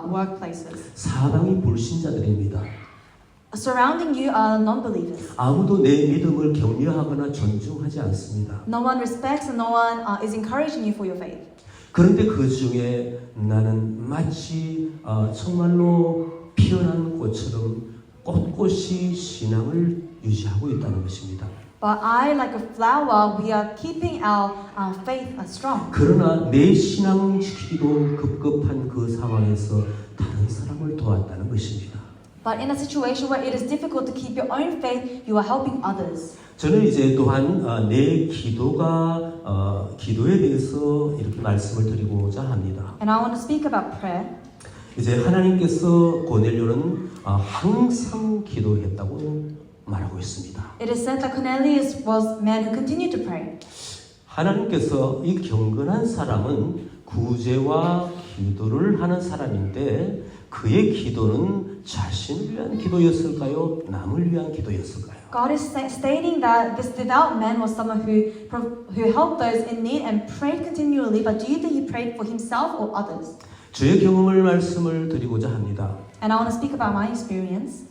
Speaker 2: workplaces.
Speaker 1: 사방이 불신자들입니다.
Speaker 2: Surrounding you are non-believers.
Speaker 1: 아무도 내 믿음을 격려하거나 존중하지 않습니다.
Speaker 2: No one respects and no one is encouraging you for your faith.
Speaker 1: 그런데 그 중에 나는 마치 정말로 피어난 꽃처럼 꼿꼿이 신앙을 유지하고 있다는 것입니다.
Speaker 2: But I, like a flower, we are keeping our faith strong.
Speaker 1: 그러나 내 신앙 지키기도 급급한 그 상황에서 다른 사람을 도왔다는 것입니다.
Speaker 2: But in a situation where it is difficult to keep your own faith, you are helping others.
Speaker 1: 저는 이제 또한 내 기도에 대해서 이렇게 말씀을 드리고자 합니다.
Speaker 2: And I want to speak about prayer.
Speaker 1: 이제 하나님께서 고넬료는 항상 기도했다고 말하고 있습니다.
Speaker 2: It is said that Cornelius was a man who continued to pray.
Speaker 1: 하나님께서 이 경건한 사람은 구제와 기도를 하는 사람인데 그의 기도는 자신을 위한 기도였을까요? 남을 위한 기도였을까요?
Speaker 2: God is stating that this devout man was someone who helped those in need and prayed continually, but do you think he prayed for himself or others?
Speaker 1: 저의 경험을 말씀을 드리고자 합니다.
Speaker 2: And I want to speak about my experience.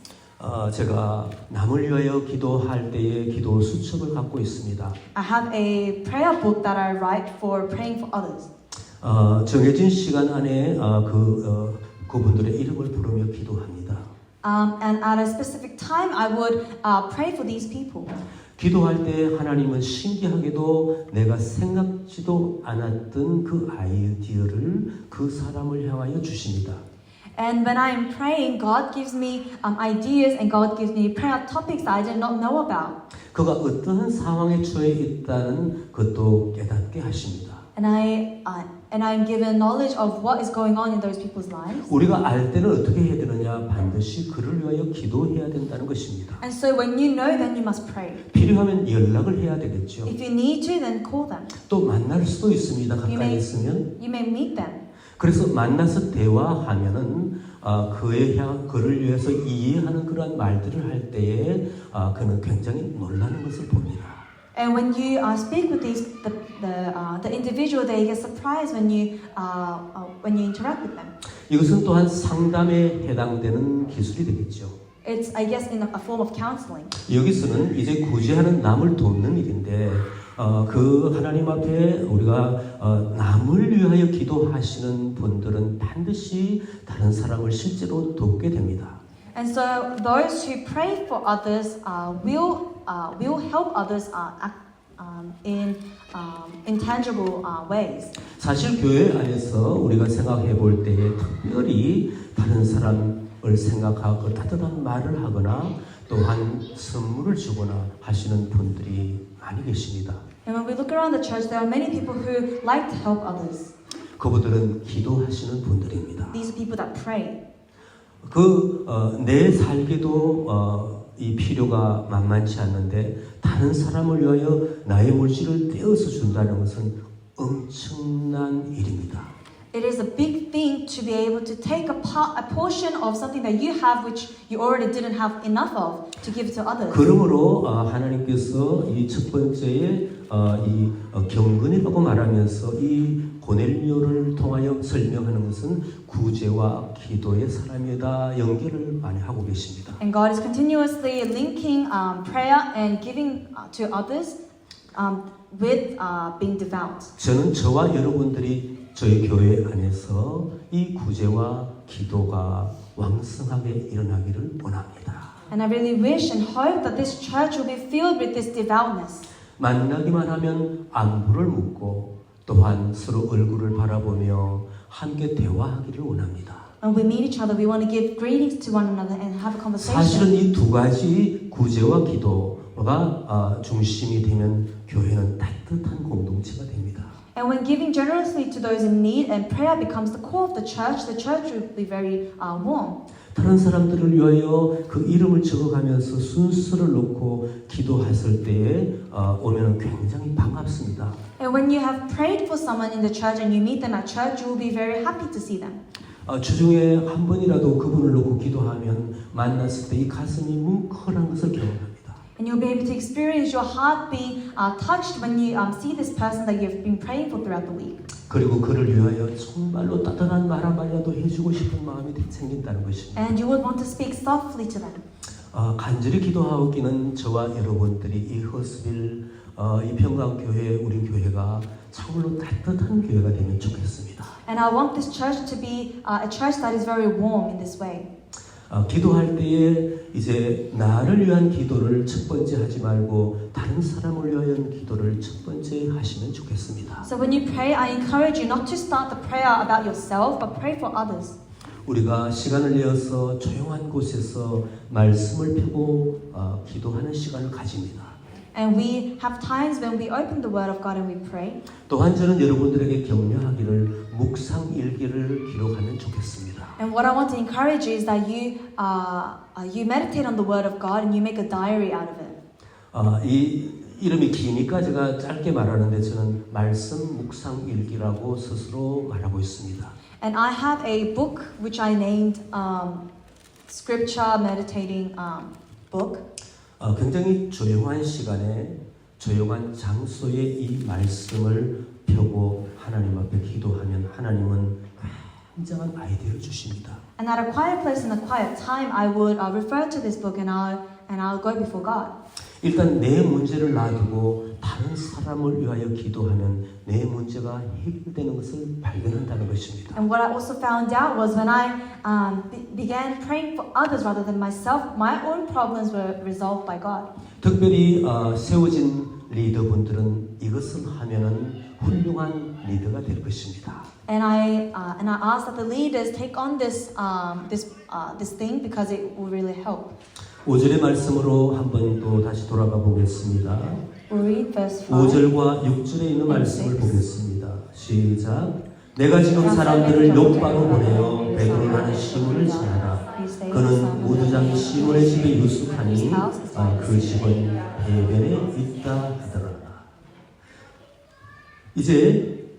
Speaker 1: 제가 남을 위하여 기도할 때의 기도 수첩을 갖고 있습니다.
Speaker 2: I have a prayer book that I write for praying for others.
Speaker 1: 정해진 시간 안에 그분들의 이름을 부르며 기도합니다.
Speaker 2: And at a specific time, I would pray for these people.
Speaker 1: 기도할 때 하나님은 신기하게도 내가 생각지도 않았던 그 아이디어를 그 사람을 향하여 주십니다.
Speaker 2: And when I am praying, God gives me ideas and God gives me prayer topics that I did not know about.
Speaker 1: 그가 어떠한 상황에 처해 있다는 것도 깨닫게 하십니다.
Speaker 2: And I am given knowledge of what is going on in those people's lives.
Speaker 1: 우리가 알 때는 어떻게 해야 되느냐? 반드시 그를 위하여 기도해야 된다는 것입니다.
Speaker 2: And so when you know, then you must pray.
Speaker 1: 필요하면 연락을 해야 되겠죠.
Speaker 2: If you need to, then call them.
Speaker 1: 또 만날 수도 있습니다. 가까이 있으면.
Speaker 2: You may meet them.
Speaker 1: 그래서 만나서 대화하면은 그를 위해서 이해하는 그러한 말들을 할 때에 그는 굉장히 놀라는 것을 봅니다.
Speaker 2: And when you speak with the individual, they get surprised when you interact with them.
Speaker 1: 이것은 또한 상담에 해당되는 기술이 되겠죠.
Speaker 2: It's, I guess, in a form of counseling.
Speaker 1: 여기서는 이제 구제하는 남을 돕는 일인데 그 하나님 앞에 우리가 남을 위하여 기도하시는 분들은 반드시 다른 사람을 실제로 돕게 됩니다.
Speaker 2: And so those who pray for others will help others in intangible ways.
Speaker 1: 사실 교회 안에서 우리가 생각해 볼 때에 특별히 다른 사람을 생각하고 따뜻한 말을 하거나 또한 선물을 주거나 하시는 분들이 많이 계십니다.
Speaker 2: And when we look around the church, there are many people who like to help others.
Speaker 1: 그분들은 기도하시는 분들입니다.
Speaker 2: These are people that pray.
Speaker 1: 내 살기도 이 필요가 만만치 않는데 다른 사람을 위하여 나의 물질을 떼어서 준다는 것은 엄청난 일입니다.
Speaker 2: It is a big thing to be able to take a portion of something that you have which you already didn't have enough of to give to others.
Speaker 1: 그러므로 하나님께서 이 첫 번째에 이 경건이라고 말하면서 이 고넬료를 통하여 설명하는 것은 구제와 기도의 사람이다 연결을 많이 하고 계십니다.
Speaker 2: And God is continuously linking prayer and giving to others with being devout.
Speaker 1: 저는 저와 여러분들이 저희 교회 안에서 이 구제와 기도가 왕성하게 일어나기를 원합니다.
Speaker 2: And I really wish and hope that this church will be filled with this devoutness.
Speaker 1: 만나기만 하면 안부를 묻고 또한 서로 얼굴을 바라보며 함께 대화하기를 원합니다.
Speaker 2: When we meet each other, we want to give greetings to one another and have a conversation.
Speaker 1: 사실은 이 두 가지 구제와 기도가 중심이 되면 교회는 따뜻한 공동체가 됩니다.
Speaker 2: And when giving generously to those in need and prayer becomes the core of the church will be very warm.
Speaker 1: 다른 사람들을 위하여 그 이름을 적어가면서 순서를 놓고 기도했을 때에 오면 굉장히 반갑습니다.
Speaker 2: And when you have prayed for someone in the church and you meet them at church, you will be very happy to see them.
Speaker 1: 주중에 한 번이라도 그분을 놓고 기도하면 만났을 때 이 가슴이 뭉클한 것을 경험합니다.
Speaker 2: And you'll be able to experience your heart being touched when you see this person that you've been praying for throughout the week.
Speaker 1: 그리고 그를 위하여 정말로 따뜻한 말 한마디라도 해주고 싶은 마음이 생긴다는 것입니다.
Speaker 2: And you would want to speak softly to them.
Speaker 1: 간절히 기도하기는 저와 여러분들이 이 허스빌 이 평강교회 우리 교회가 참으로 따뜻한 교회가 되면 좋겠습니다.
Speaker 2: And I want this church to be a church that is very warm in this way.
Speaker 1: 기도할 때에 이제 나를 위한 기도를 첫 번째 하지 말고 다른 사람을 위한 기도를 첫 번째 하시면 좋겠습니다.
Speaker 2: So when you pray, I encourage you not to start the prayer about yourself, but pray for others.
Speaker 1: 우리가 시간을 내어서 조용한 곳에서 말씀을 펴고 기도하는 시간을 가집니다.
Speaker 2: And we have times when we open the Word of God and we pray.
Speaker 1: 또한 저는 여러분들에게 격려하기를 묵상 일기를 기록하면 좋겠습니다.
Speaker 2: And what I want to encourage you is that you meditate on the Word of God and you make a diary out of it.
Speaker 1: 이 이름이 기니까 제가 짧게 말하는데 저는 말씀 묵상 일기라고 스스로 말하고 있습니다.
Speaker 2: And I have a book which I named Scripture Meditating Book.
Speaker 1: 굉장히 조용한 시간에 조용한 장소에 이 말씀을 펴고 하나님 앞에 기도하면 하나님은 굉장한 아이디어를 주십니다.
Speaker 2: And at a quiet place in a quiet time, I would refer to this book and I'll go before God.
Speaker 1: 일단 내 문제를 놔두고 다른 사람을 위하여 기도하면 내 문제가 해결되는 것을 발견한다는 것입니다.
Speaker 2: And what I also found out was when I began praying for others rather than myself, my own problems were resolved by God.
Speaker 1: 특별히 세워진 리더분들은 이것을 하면은 훌륭한 리더가 될 것입니다.
Speaker 2: And I asked that the leaders take on this thing because it will really help.
Speaker 1: 5절의 말씀으로 한번 또 다시 돌아가 보겠습니다.
Speaker 2: We'll read verse 5.
Speaker 1: 5절과 6절에 있는 말씀을 보겠습니다. 시작. 내가 지금 사람들을 욥바로 보내어 베드로라는 시몬을 지나라. 그는 무두장 시몬의 집에 유숙하니 그 집은 해변에 있다 하더라. 이제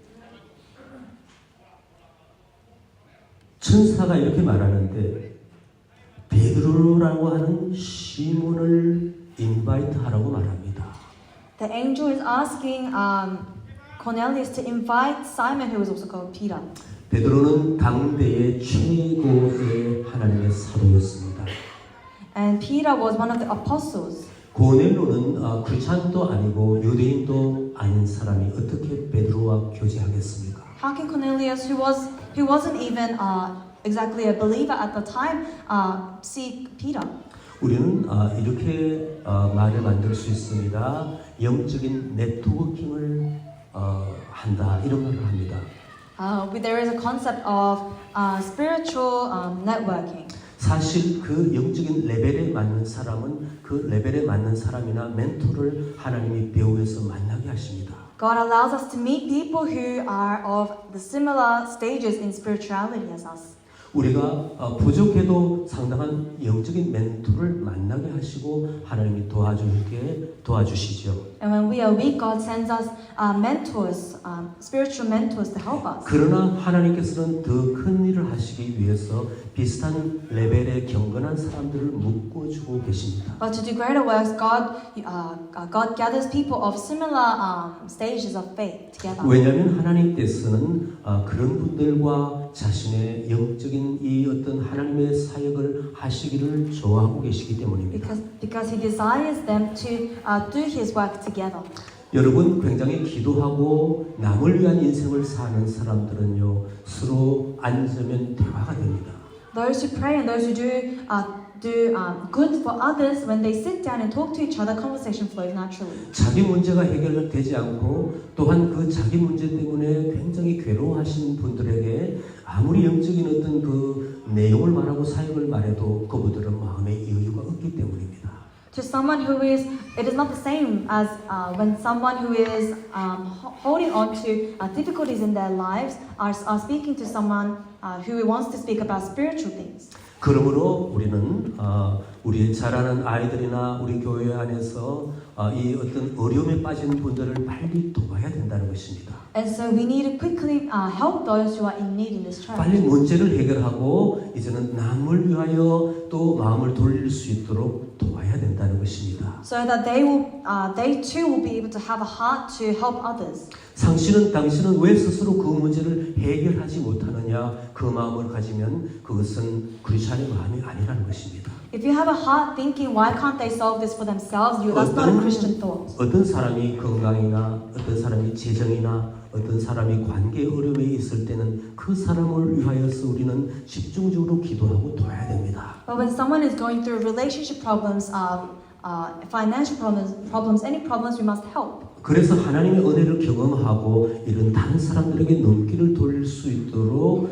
Speaker 1: 천사가 이렇게 말하는데 베드로라고 하는 시몬을 인바이트 하라고 말합니다.
Speaker 2: The angel is asking Cornelius to invite Simon, who was also called Peter.
Speaker 1: 베드로는 당대의 최고의 하나님의 사도였습니다.
Speaker 2: And Peter was one of the apostles.
Speaker 1: 고넬로는 크리스찬도 아니고 유대인도 아닌 사람이 어떻게 베드로와 교제하겠습니까?
Speaker 2: How can Cornelius, who wasn't even exactly a believer at the time, see Peter?
Speaker 1: 우리는 이렇게 말을 만들 수 있습니다. 영적인 네트워킹을 한다 이런 말을 합니다.
Speaker 2: There is a concept of spiritual networking.
Speaker 1: 사실 그 영적인 레벨에 맞는 사람은 그 레벨에 맞는 사람이나 멘토를 하나님이 배후에서 만나게 하십니다.
Speaker 2: God allows us to meet people who are of the similar stages in spirituality as us.
Speaker 1: 우리가 부족해도 상당한 영적인 멘토를 만나게 하시고 하나님이 도와주시죠.
Speaker 2: And when we are weak, God sends us mentors, spiritual mentors to help us.
Speaker 1: 그러나 하나님께서는 더 큰 일을 하시기 위해서 비슷한 레벨의 경건한 사람들을 묶어주고 계십니다.
Speaker 2: But to do greater works, God gathers people of similar stages of faith together.
Speaker 1: 왜냐하면 하나님께서는 그런 분들과 자신의 영적인 이 어떤 하나님의 사역을 하시기를 좋아하고 계시기 때문입니다.
Speaker 2: Because He desires them to do His work together.
Speaker 1: 여러분 굉장히 기도하고 남을 위한 인생을 사는 사람들은요 서로 앉으면 대화가 됩니다.
Speaker 2: Those who pray and those who do good for others, when they sit down and talk to each other, conversation flows naturally.
Speaker 1: 자기 문제가 해결되지 않고 또한 그 자기 문제 때문에 굉장히 괴로워하시는 분들에게 아무리 영적인 어떤 그 내용을 말하고 사역을 말해도 그분들은 마음에 여유가 없기 때문입니다.
Speaker 2: To someone who is, it is not the same as when someone who is holding on to difficulties in their lives are speaking to someone who wants to speak about spiritual things.
Speaker 1: 그러므로 우리는 우리 자라는 아이들이나 우리 교회 안에서 이 어떤 어려움에 빠진 분들을 빨리 도와야 된다는 것입니다.
Speaker 2: And so we need to quickly help those who are in need in this church.
Speaker 1: 빨리 문제를 해결하고 이제는 남을 위하여 또 마음을 돌릴 수 있도록 도와야 된다는 것입니다.
Speaker 2: So that they too will be able to have a heart to help others.
Speaker 1: 당신은 왜 스스로 그 문제를 해결하지 못하느냐 그 마음을 가지면 그것은 크리스찬의 마음이 아니라는 것입니다.
Speaker 2: If you have a heart thinking why can't they solve this for themselves, that's not a Christian thought.
Speaker 1: 어떤 사람이 건강이나 어떤 사람이 재정이나 어떤 사람이 관계 어려움에 있을 때는 그 사람을 위하여서 우리는 집중적으로 기도하고 도와야 됩니다.
Speaker 2: But when someone is going through relationship problems, financial problems, any problems, we must help.
Speaker 1: 그래서 하나님의 은혜를 경험하고 이런 다른 사람들에게 눈길을 돌릴 수 있도록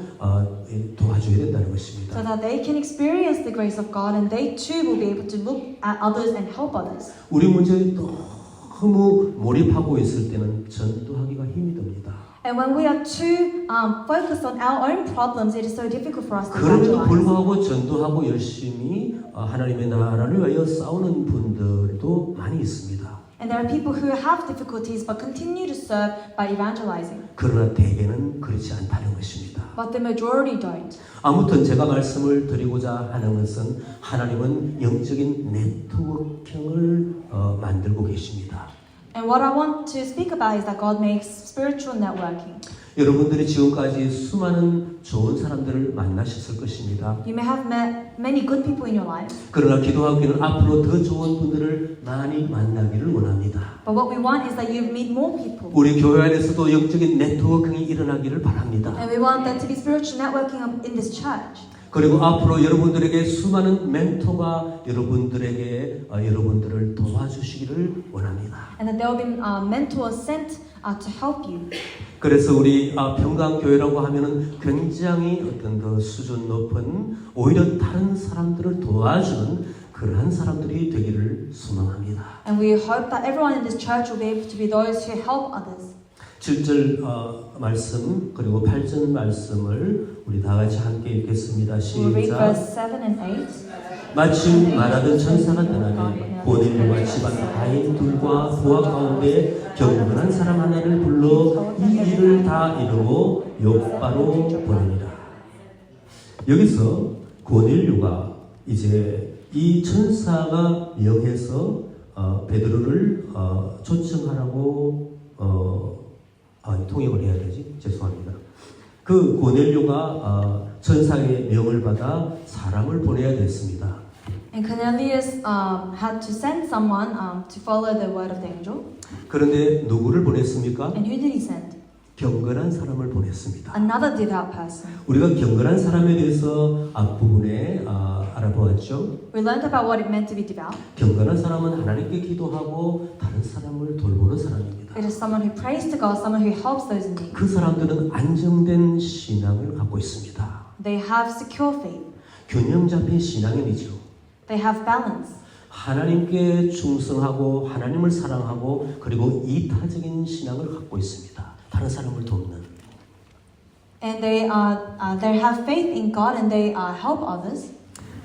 Speaker 1: 도와줘야 된다는 것입니다.
Speaker 2: So that they can experience the grace of God and they too will be able to look at others and help others.
Speaker 1: 우리 문제에 너무 몰입하고 있을 때는 전도하기가 힘이 듭니다.
Speaker 2: And when we are too focused on our own problems, it is so difficult for us to
Speaker 1: 그럼에도
Speaker 2: evangelize.
Speaker 1: 불구하고 전도하고 열심히 하나님의 나라를 위하여 싸우는 분들도 많이 있습니다.
Speaker 2: And there are people who have difficulties but continue to serve by evangelizing.
Speaker 1: 그러나 대개는 그렇지 않다는 것입니다.
Speaker 2: But the majority don't.
Speaker 1: 아무튼 제가 말씀을 드리고자 하는 것은 하나님은 영적인 네트워킹을 만들고 계십니다.
Speaker 2: And what I want to speak about is that God makes spiritual networking.
Speaker 1: 여러분들이 지금까지 수많은 좋은 사람들을 만나셨을 것입니다.
Speaker 2: You may have met many good people in your life,
Speaker 1: 그러나 기도하기는 앞으로 더 좋은 분들을 많이 만나기를 원합니다.
Speaker 2: but what we want is that you meet more people.
Speaker 1: 우리 교회 안에서도 영적인 네트워킹이 일어나기를 바랍니다.
Speaker 2: And we want there to be spiritual networking in this church.
Speaker 1: 그리고 앞으로 여러분들에게 수많은 멘토가 여러분들을 도와주시기를 원합니다.
Speaker 2: And that there will be mentors sent to help you.
Speaker 1: 그래서 우리 평강교회라고 하면은 굉장히 어떤 그 수준 높은 오히려 다른 사람들을 도와주는 그러한 사람들이 되기를 소망합니다.
Speaker 2: And we hope that everyone in this church will be able to be those who help others.
Speaker 1: 7절 말씀 그리고 8절 말씀을 우리 다 같이 함께 읽겠습니다.
Speaker 2: We'll read
Speaker 1: 시작.
Speaker 2: verse 7 and 8.
Speaker 1: 마침 말하던 천사가 떠나니 고넬료와 집안 다인 둘과 부하 가운데 경건한 사람 하나를 불러 이 일을 다 이루고 욥바로 보내니라. 여기서 고넬료가 이제 이 천사가 명해서 베드로를 초청하라고 통역을 해야 되지? 죄송합니다. 그 고넬료가 천사의 명을 받아 사람을 보내야 됐습니다.
Speaker 2: And Cornelius had to send someone to follow the word of the angel.
Speaker 1: 그런데 누구를 보냈습니까?
Speaker 2: And who did he send?
Speaker 1: 경건한 사람을 보냈습니다.
Speaker 2: Another devout person.
Speaker 1: 우리가 경건한 사람에 대해서 앞부분에 알아보았죠.
Speaker 2: We learned about what it meant to be devout.
Speaker 1: 경건한 사람은 하나님께 기도하고 다른 사람을 돌보는 사람입니다.
Speaker 2: It is someone who prays to God, someone who helps those in need.
Speaker 1: 그 사람들은 안정된 신앙을 갖고 있습니다.
Speaker 2: They have secure faith.
Speaker 1: 균형 잡힌 신앙인이죠.
Speaker 2: They have balance.
Speaker 1: 하나님께 충성하고 하나님을 사랑하고 그리고 이타적인 신앙을 갖고 있습니다. 다른 사람을 돕는.
Speaker 2: And they have faith in God and they help others.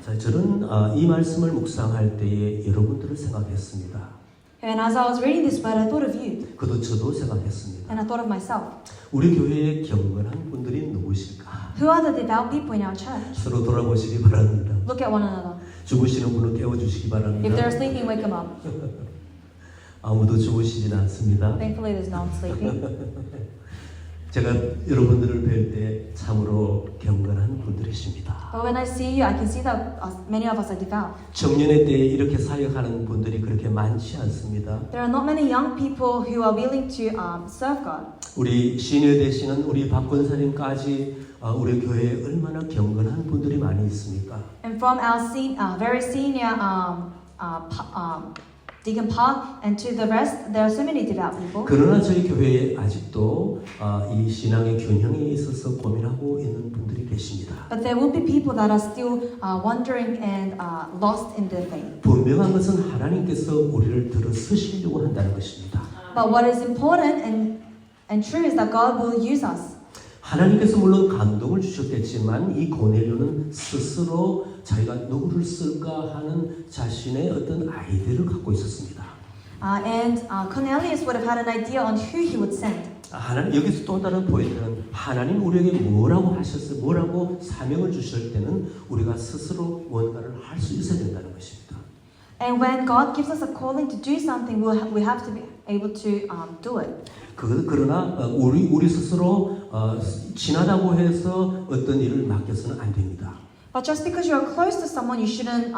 Speaker 1: 자, 저는 이 말씀을 묵상할 때에 여러분들을 생각했습니다.
Speaker 2: And as I was reading this word, I thought of you.
Speaker 1: 그도 저도 생각했습니다.
Speaker 2: And I thought of myself.
Speaker 1: 우리 교회에 경건한 분들이 누구실까?
Speaker 2: Who are the devout people in our church?
Speaker 1: 서로 돌아보시기 바랍니다.
Speaker 2: Look at one another.
Speaker 1: 주무시는 분은 깨워주시기 바랍니다.
Speaker 2: If they're sleeping, wake them up.
Speaker 1: 아무도 주무시진 않습니다.
Speaker 2: Thankfully, there's no one sleeping.
Speaker 1: 제가 여러분들을 뵐 때 참으로 경건한 분들이십니다.
Speaker 2: But when I see you, I can see that many of us are devout.
Speaker 1: 청년의 때에 이렇게 사역하는 분들이 그렇게 많지 않습니다.
Speaker 2: There are not many young people who are willing to serve God.
Speaker 1: 우리 시니어 되시는 우리 박 권사님까지 우리 교회에 얼마나 경건한 분들이 많이 있습니까?
Speaker 2: And from our very senior Deacon Park and to the rest, there are so many devout people.
Speaker 1: 그러나 저희 교회에 아직도 이 신앙의 균형에 있어서 고민하고 있는 분들이 계십니다.
Speaker 2: But there will be people that are still wandering and lost in their faith.
Speaker 1: 분명한 것은 하나님께서 우리를 들어서시려고 한다는 것입니다.
Speaker 2: But what is important and true is that God will use us.
Speaker 1: 하나님께서 물론 감동을 주셨겠지만 이 고넬료는 스스로 자기가 누구를 쓸까 하는 자신의 어떤 아이디어를 갖고 있었습니다.
Speaker 2: And Cornelius would have had an idea on who he would send.
Speaker 1: 하나님 여기서 또 다른 포인트는 하나님 우리에게 뭐라고 하셨어요? 뭐라고 사명을 주실 때는 우리가 스스로 뭔가를 할 수 있어야 된다는 것입니다.
Speaker 2: And when God gives us a calling to do something, we have to be able to do it.
Speaker 1: 그러나 우리 스스로 지나다고 해서 어떤 일을 맡겨서는 안 됩니다.
Speaker 2: But just because you're close to someone, you shouldn't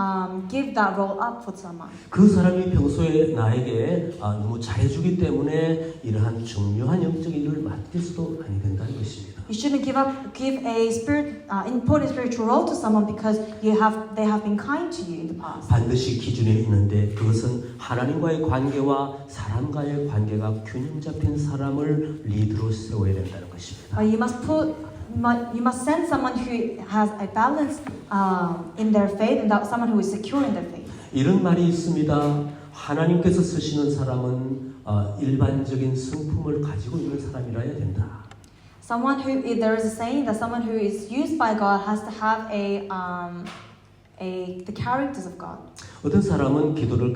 Speaker 2: give that role up for someone.
Speaker 1: 그 사람이 평소에 나에게 너무 잘해주기 때문에 이러한 중요한 영적인 일을 맡겨서도 아니 된다는 것입니다.
Speaker 2: You shouldn't give a important spiritual role to someone because they have been kind to you in the past.
Speaker 1: 반드시 기준이 있는데 그것은 하나님과의 관계와 사람과의 관계가 균형 잡힌 사람을 리드로 세워야 된다는 것입니다.
Speaker 2: You must send someone who has a balance in their faith and someone who is secure in their faith.
Speaker 1: 이런 말이 있습니다. 하나님께서 쓰시는 사람은 일반적인 성품을 가지고 있는 사람이라야 된다.
Speaker 2: Someone who, there is a saying that someone who is used by God has to have the characters of God.
Speaker 1: 어떤 사람은 기도를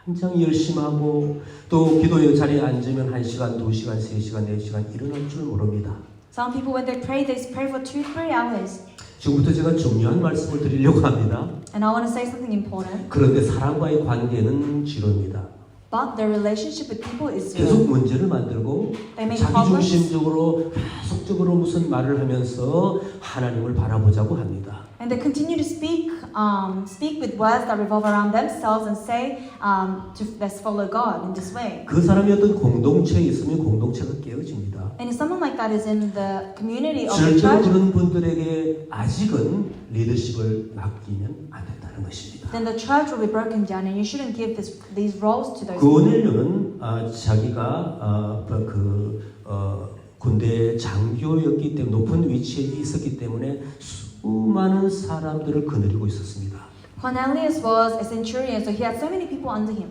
Speaker 1: 굉장히 열심히 하고 또 기도 자리에 앉으면 1시간, 2시간, 3시간, 4시간 일어날 줄 모릅니다.
Speaker 2: Some people when they pray for 2-3 hours.
Speaker 1: 지금부터 제가 중요한 말씀을 드리려고 합니다.
Speaker 2: And I want to say something important.
Speaker 1: 그런데 사람과의 관계는 지루입니다.
Speaker 2: But their relationship with people is
Speaker 1: 계속
Speaker 2: zero.
Speaker 1: 문제를 만들고
Speaker 2: They make problems.
Speaker 1: 자기중심적으로 계속적으로 무슨 말을 하면서 하나님을 바라보자고 합니다.
Speaker 2: And they continue to speak with words that revolve around themselves and say, let's follow God in this way.
Speaker 1: 그 사람이 어떤 공동체에 있으면 공동체가 깨어집니다.
Speaker 2: And if someone like that is in the community of the
Speaker 1: 절대로
Speaker 2: church,
Speaker 1: 그런 분들에게 아직은 리더십을 맡기면 안 된다는 것입니다.
Speaker 2: then the church will be broken down, and you shouldn't give these roles to those people.
Speaker 1: 고넬료는 자기가 군대 장교였기 때문에 높은 위치에 있었기 때문에 수많은 사람들을 거느리고 있었습니다.
Speaker 2: Cornelius was a centurion, so he had so many people under him.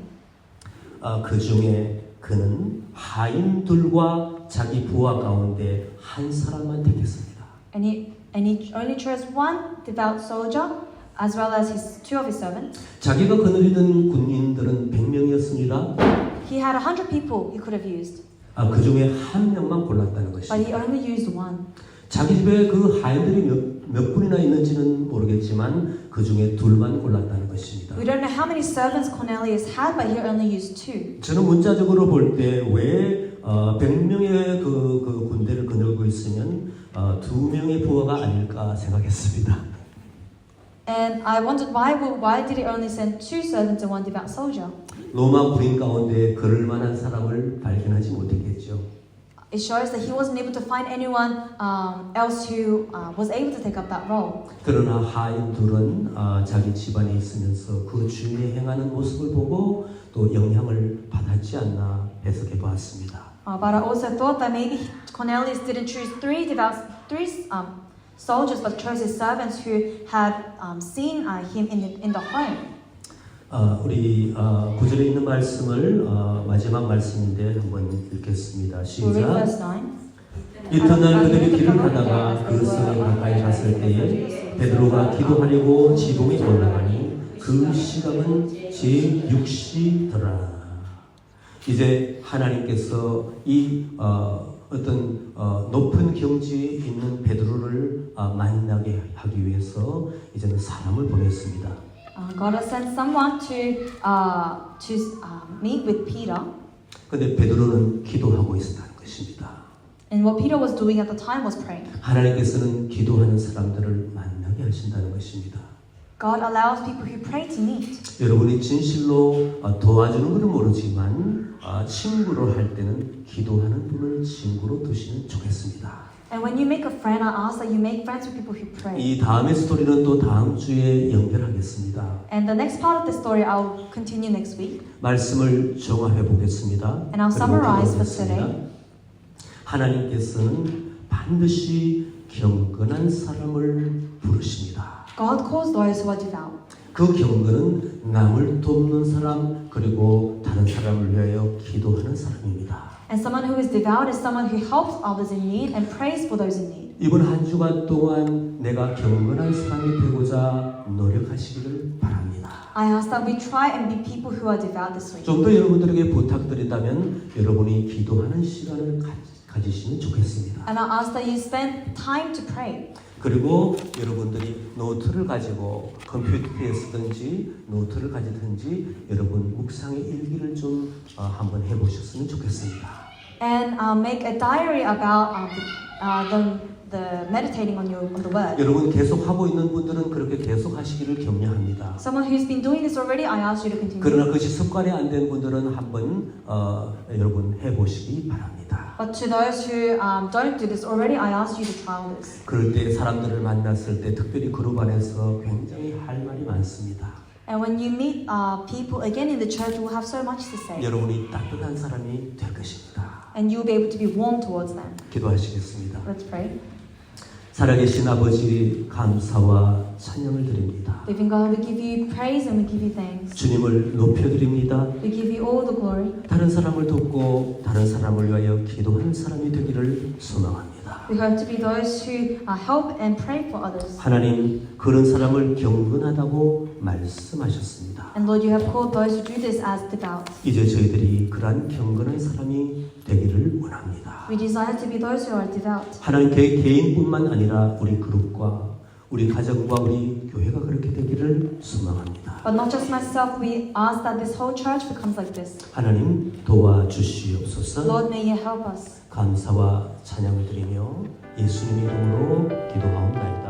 Speaker 1: 그 중에 그는 하인들과 자기 부하 가운데 한 사람만 택했습니다.
Speaker 2: And he only chose one devout soldier, as well as two of his servants.
Speaker 1: 자기가 거느리던 군인들은 100명이었습니다.
Speaker 2: He had 100 people he could have used,
Speaker 1: 그 중에 한 명만 골랐다는
Speaker 2: but
Speaker 1: 것입니다.
Speaker 2: he only used one.
Speaker 1: 자기 집에 그 하인들이 몇 분이나 있는지는 모르겠지만 그 중에 둘만 골랐다는 것입니다.
Speaker 2: We don't know how many servants Cornelius had, but he only used two.
Speaker 1: 저는 문자적으로 볼 때 왜 100명의 그 군대를 거느리고 있으면 2명의 부하가 아닐까 생각했습니다.
Speaker 2: And I wondered why did he only send two servants and one devout soldier?
Speaker 1: 로마 군인 가운데 그럴 만한 사람을 발견하지 못했겠죠.
Speaker 2: It shows that he wasn't able to find anyone else who was able to take up that role.
Speaker 1: 그러나 하인들은 자기 집안에 있으면서 그 주인이 행하는 모습을 보고 또 영향을 받았지 않나 해석해 보았습니다.
Speaker 2: But I also thought that maybe Cornelius didn't choose three soldiers, but chose his servants who had seen him in the home.
Speaker 1: 우리 9절에 있는 말씀을 마지막 말씀인데 한번 읽겠습니다.
Speaker 2: We'll read
Speaker 1: 시작.
Speaker 2: verse 9.
Speaker 1: 이튿날 그들이 길을 가다가 그 성에 가까이 갔을 때에 베드로가 기도하려고 지붕에 올라가니 그 시각은 제6시더라. 이제 하나님께서 이 어떤 높은 경지에 있는 베드로를 만나게 하기 위해서 이제는 사람을 보냈습니다.
Speaker 2: God has sent someone to meet with Peter.
Speaker 1: 근데 베드로는 기도하고 있었다는 것입니다.
Speaker 2: And what Peter was doing at the time was praying.
Speaker 1: 하나님께서는 기도하는 사람들을 만나게 하신다는 것입니다.
Speaker 2: God allows people who pray to meet.
Speaker 1: 여러분이 진실로 도와주는 것은 모르지만 친구로 할 때는 기도하는 분을 친구로 두시면 좋겠습니다.
Speaker 2: And when you make a friend, I ask that you make friends with people who pray.
Speaker 1: 이 다음의 스토리는 또 다음 주에 연결하겠습니다.
Speaker 2: And the next part of the story I'll continue next week.
Speaker 1: 말씀을 정화해 보겠습니다.
Speaker 2: And I'll summarize for today.
Speaker 1: 하나님께서는 반드시 경건한 사람을 부르십니다.
Speaker 2: God calls those who are devout.
Speaker 1: 그 경건은 남을 돕는 사람 그리고 다른 사람을 위하여 기도하는 사람입니다.
Speaker 2: And someone who is devout is someone who helps others in need and prays for those in need.
Speaker 1: 이번 한 주간 동안 내가 경건한 사람이 되고자 노력하시기를 바랍니다.
Speaker 2: I ask that we try and be people who are devout this week.
Speaker 1: 좀 더 여러분들에게 부탁드린다면 여러분이 기도하는 시간을 가지시면 좋겠습니다.
Speaker 2: And I ask that you spend time to pray.
Speaker 1: 그리고 여러분들이 노트를 가지고 컴퓨터에 쓰든지 노트를 가지든지 여러분 묵상의 일기를 좀 한번 해보셨으면 좋겠습니다.
Speaker 2: And make a diary about the meditating on the word.
Speaker 1: 여러분 계속 하고 있는 분들은 그렇게 계속 하시기를 격려합니다.
Speaker 2: Someone who's been doing this already, I ask you to continue.
Speaker 1: 그러나 그것이 습관이 안 된 분들은 한번 여러분 해보시기 바랍니다.
Speaker 2: But to those who don't do this already, I ask you to try this.
Speaker 1: 그럴 때 사람들을 만났을 때 특별히 그룹 안에서 굉장히 할 말이 많습니다.
Speaker 2: And when you meet people again in the church, we'll have so much to say.
Speaker 1: 여러분이 따뜻한 사람이 될 것입니다.
Speaker 2: And you'll be able to be warm towards them.
Speaker 1: 기도하시겠습니다.
Speaker 2: Let's pray.
Speaker 1: 살아계신 아버지 감사와 찬양을 드립니다.
Speaker 2: Living God, we give you praise and we give you thanks.
Speaker 1: 주님을 높여드립니다.
Speaker 2: We give you all the glory.
Speaker 1: 다른 사람을 돕고 다른 사람을 위하여 기도하는 사람이 되기를 소망합니다.
Speaker 2: We hope to be those who help and pray for others.
Speaker 1: 하나님, 그런 사람을 경건하다고 말씀하셨습니다.
Speaker 2: And Lord, you have called those who do this as devout.
Speaker 1: 이제 저희들이 그러한 경건한 사람이 되기를 원합니다.
Speaker 2: We desire to be those who are devout.
Speaker 1: 하나님 개인뿐만 아니라 우리 그룹과 우리 가정과 우리 교회가 그렇게 되기를 소망합니다.
Speaker 2: But not just myself, we ask that this whole church becomes like this.
Speaker 1: 하나님 도와주시옵소서.
Speaker 2: Lord, may you help us.
Speaker 1: 감사와 찬양을 드리며 예수님 이름으로 기도하옵나이다.